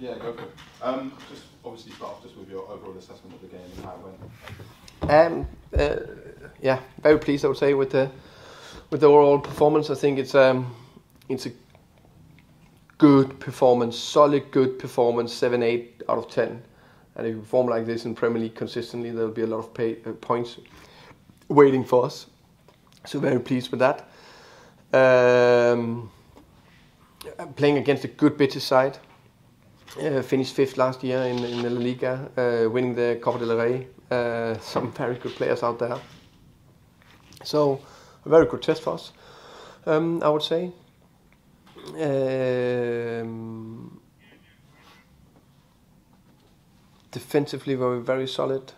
Yeah, go for it. Just obviously start off just with your overall assessment of the game and how it went. Yeah, very pleased I would say with the overall performance. I think it's a good performance, solid good performance, 7-8 out of 10. And if you perform like this in Premier League consistently, there'll be a lot of points waiting for us. So very pleased with that. Playing against a good Betis side. Finished 5th last year in the La Liga, winning the Copa del Rey. Some very good players out there. So a very good test for us, I would say. Defensively, we were very solid,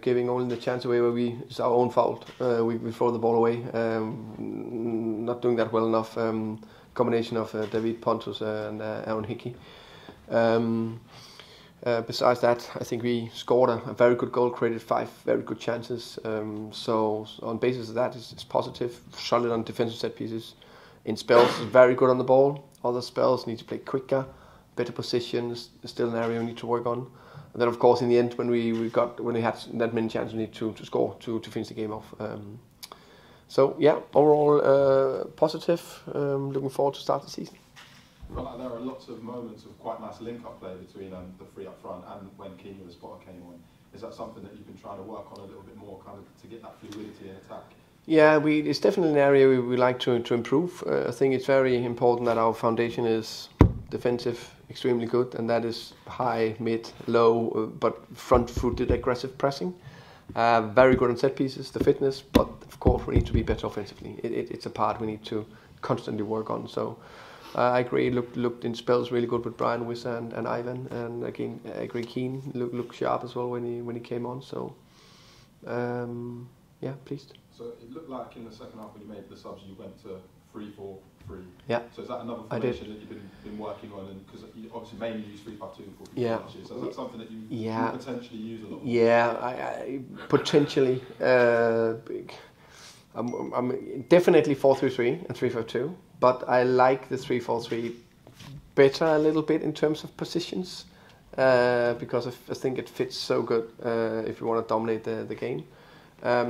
giving only the chance away where it's our own fault. We throw the ball away, not doing that well enough. Combination of David Pontus and Aaron Hickey. Besides that, I think we scored a very good goal, created 5 very good chances. So on basis of that, it's positive, solid on defensive set pieces. In spells, very good on the ball. Other spells need to play quicker, better positions. Still an area we need to work on. And then, of course, in the end, when we had that many chances, we need to score to finish the game off. So yeah, overall positive. Looking forward to start the season. Well, there are lots of moments of quite nice link-up play between the three up front and when Keane Lewis-Potter came on. Is that something that you've been trying to work on a little bit more, kind of to get that fluidity in attack? Yeah, it's definitely an area we like to improve. I think it's very important that our foundation is defensive, extremely good, and that is high, mid, low, but front-footed aggressive pressing. Very good on set pieces, the fitness, but of course we need to be better offensively. It's a part we need to constantly work on. So I agree. Looked in spells really good with Brian Wisser and Ivan, and again I agree. Keane looked sharp as well when he came on. So yeah, pleased. So it looked like in the second half when you made the subs, you went to 3-4-3. Yeah. So is that another formation that you've been working on? And because you obviously mainly use 3-5-2 and 4-3-3 last year, so is that something that you potentially use a lot? Yeah, I potentially. I'm definitely 4-3-3 and 3-5-2, but I like the 3-4-3 better a little bit in terms of positions because I think it fits so good if you want to dominate the game.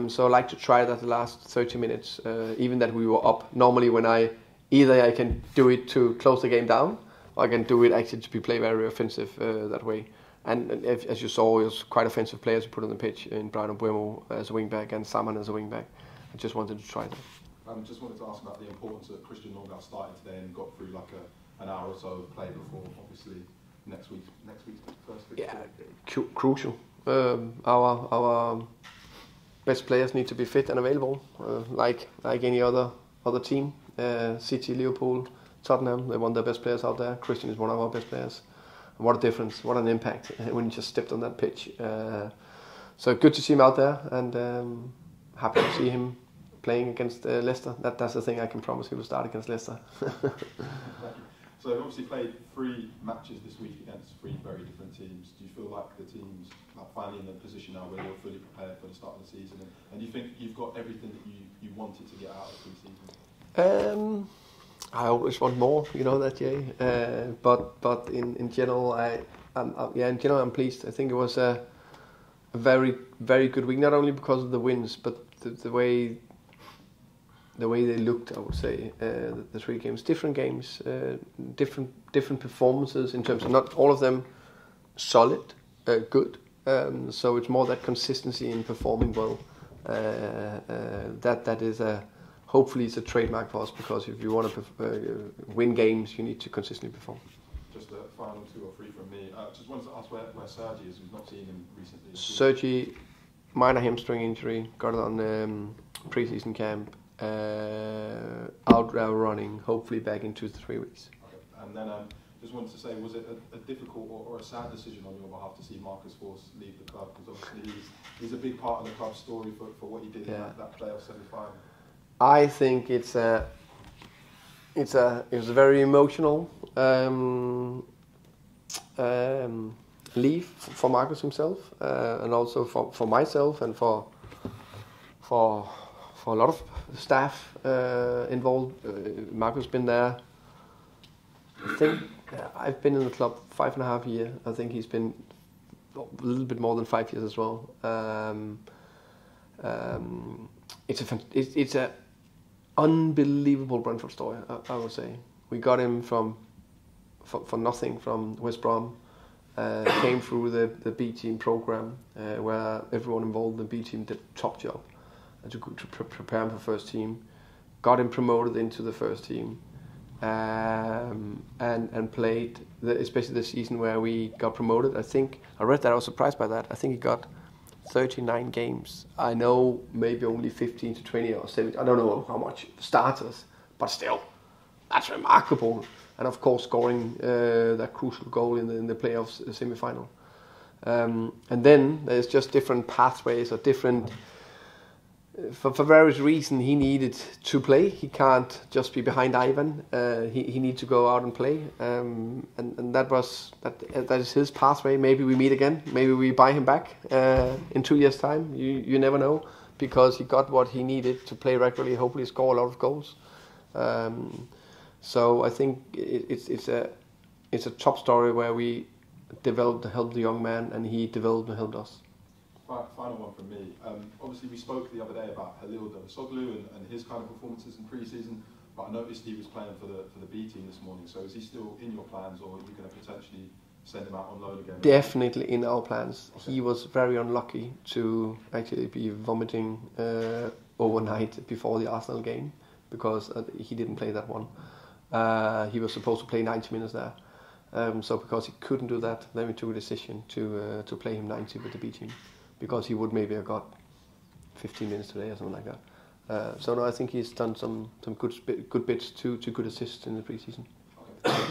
So I like to try that the last 30 minutes, even that we were up. Normally when I can do it to close the game down, or I can do it actually to play very offensive that way. And as you saw, it was quite offensive players who put on the pitch in Brian Buemo as a wing back and Saman as a wing back. I just wanted to try that. Just wanted to ask about the importance that Christian Norgaard started today and got through like an hour or so of play before, obviously next week's first fixture. Yeah, crucial. Our best players need to be fit and available, like any other team. City, Liverpool, Tottenham, they want their best players out there. Christian is one of our best players. And what a difference, what an impact when he just stepped on that pitch. So good to see him out there, and happy to see him playing against Leicester. That's the thing I can promise, he will start against Leicester. Thank you. So you've obviously played 3 matches this week against 3 very different teams. Do you feel like the team's finally in the position now where you're fully prepared for the start of the season? And do you think you've got everything that you wanted to get out of pre-season? I always want more, you know that, Jay. But in general, I'm pleased. I think it was a very, very good week, not only because of the wins, but the way they looked, I would say, the 3 games, different performances in terms of not all of them solid, good. So it's more that consistency in performing well. That is hopefully it's a trademark for us, because if you want to win games, you need to consistently perform. Just a final 2 or 3 from me. Just wanted to ask where Sergi is. We've not seen him recently. Sergi, minor hamstring injury, got it on pre-season camp. Out running, hopefully back in 2 to 3 weeks. Okay. And then just wanted to say, was it a difficult or a sad decision on your behalf to see Marcus Forss leave the club? Because obviously he's a big part of the club's story for what he did in that playoff semi-final. I think it was a very emotional leave for Marcus himself, and also for myself and for a lot of staff involved. Marcus has been there, I think, I've been in the club 5.5 years. I think he's been a little bit more than 5 years as well. It's a unbelievable Brentford story, I would say. We got him for nothing from West Brom. Came through the B team program where everyone involved in the B team did a top job to prepare him for first team. Got him promoted into the first team and played especially the season where we got promoted. I think I read that, I was surprised by that. I think he got 39 games. I know maybe only 15 to 20 or 17. I don't know how much starters, but still, that's remarkable. And of course, scoring that crucial goal in the playoffs semi-final. And then there's just different pathways or different. For various reasons, he needed to play. He can't just be behind Ivan. He needs to go out and play. And that is his pathway. Maybe we meet again. Maybe we buy him back in 2 years' time. You never know, because he got what he needed to play regularly. Hopefully, score a lot of goals. So I think it's a top story where we developed and helped the young man, and he developed and helped us. Final one from me. Obviously, we spoke the other day about Halil Davutoglu and his kind of performances in pre-season, but I noticed he was playing for the B team this morning. So is he still in your plans, or are you going to potentially send him out on loan again? Definitely in our plans. Okay. He was very unlucky to actually be vomiting overnight before the Arsenal game, because he didn't play that one. He was supposed to play 90 minutes there. So because he couldn't do that, then we took a decision to play him 90 with the B team, because he would maybe have got 15 minutes today or something like that. So no, I think he's done some good bits, two good assists in the pre-season. Okay.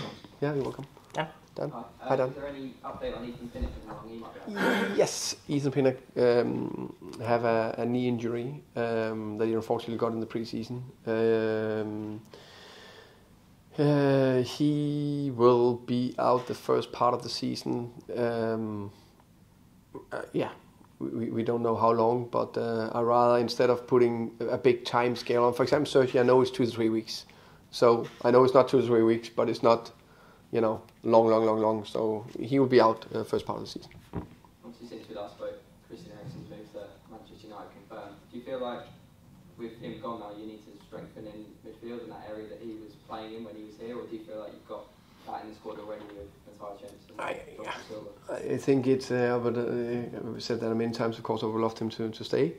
Yeah, you're welcome. Dan. Dan. Hi, Dan. Is there any update on Ethan Pinnock? Yes, Ethan Pinnock have a knee injury that he unfortunately got in the pre-season. He will be out the first part of the season. We don't know how long, but I rather, instead of putting a big time scale on, for example, Sergi, I know it's 2 to 3 weeks. So I know it's not 2 to 3 weeks, but it's not, long. So he will be out first part of the season. Obviously, since we last spoke, Christian Eriksen's moved to Manchester United confirmed. Do you feel like with him gone now, you need to strengthen in midfield in that area that he was playing in when he was here, or do you feel like you've got that in the squad already with Matthias Jensen? I think it's, we said that many times, of course, I would love him to stay.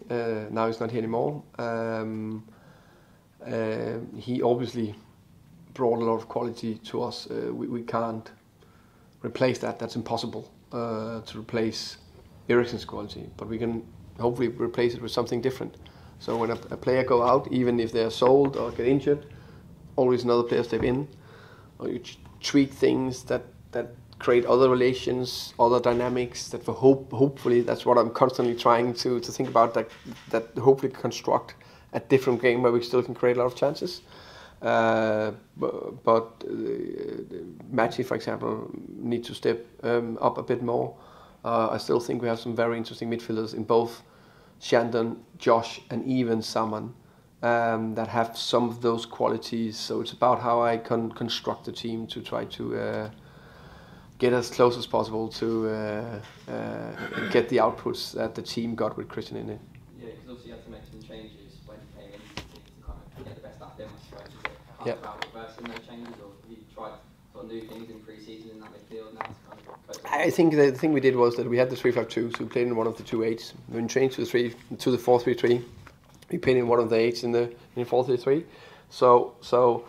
Now he's not here anymore. He obviously brought a lot of quality to us. We can't replace that. That's impossible to replace Eriksen's quality, but we can hopefully replace it with something different. So when a player go out, even if they're sold or get injured, always another player step in, or you tweak things that create other relations, other dynamics. That hopefully that's what I'm constantly trying to think about. That hopefully construct a different game where we still can create a lot of chances. But Matty, for example, need to step up a bit more. I still think we have some very interesting midfielders in both Shandon, Josh, and even Saman that have some of those qualities. So it's about how I can construct the team to try to get as close as possible to get the outputs that the team got with Christian in it. Yeah, because obviously you had to make some changes when you came in to kind of get the best out of them, I suppose. Is it about reversing those changes, or have you tried sort of new things in pre-season in that midfield now to kind of cope? I think the thing we did was that we had the 3-5-2, so we played in one of the 2 8s. When we changed to the 4-3-3, we played in one of the 8s in the 4-3-3. So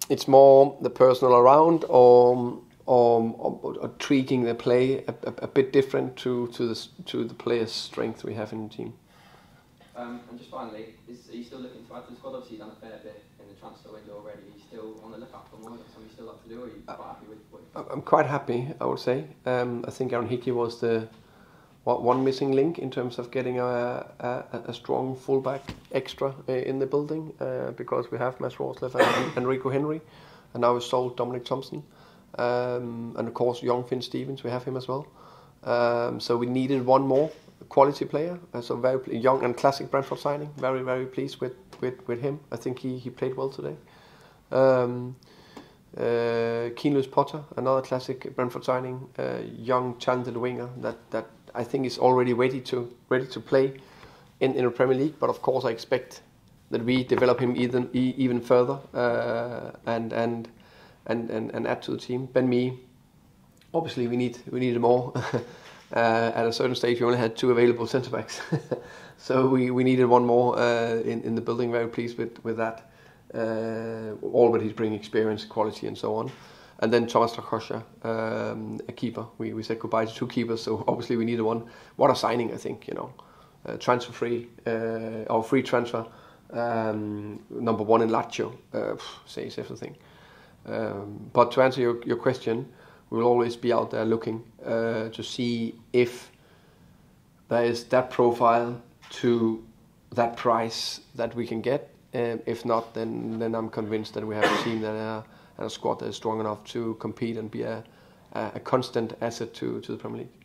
it's more the personnel around or tweaking the play a bit different to the players' strength we have in the team. And just finally, are you still looking to add to the squad? Obviously, you've done a fair bit in the transfer window already. Are you still on the lookout for more? Something you still like to do, or are you quite happy with what you've done? I'm quite happy, I would say. I think Aaron Hickey was the one missing link in terms of getting a strong fullback extra in the building, because we have Mads Rorslev and Rico Henry, and now we've sold Dominic Thompson. And of course, young Finn Stevens, we have him as well. So we needed one more quality player. So very young and classic Brentford signing. Very, very pleased with him. I think he played well today. Keane Lewis-Potter, another classic Brentford signing, young talented winger that I think is already ready to play in the Premier League. But of course, I expect that we develop him even further and add to the team. Ben Mee, obviously we needed more. At a certain stage, we only had 2 available centre backs, so we needed one more in the building. Very pleased with that. Already he's bringing experience, quality, and so on. And then Thomas Strakosha, a keeper. We said goodbye to 2 keepers, so obviously we needed one. What a signing, I think. Transfer free or free transfer. Number 1 in Lazio says everything. But to answer your question, we will always be out there looking to see if there is that profile to that price that we can get. If not, then I'm convinced that we have a team and a squad that is strong enough to compete and be a constant asset to the Premier League.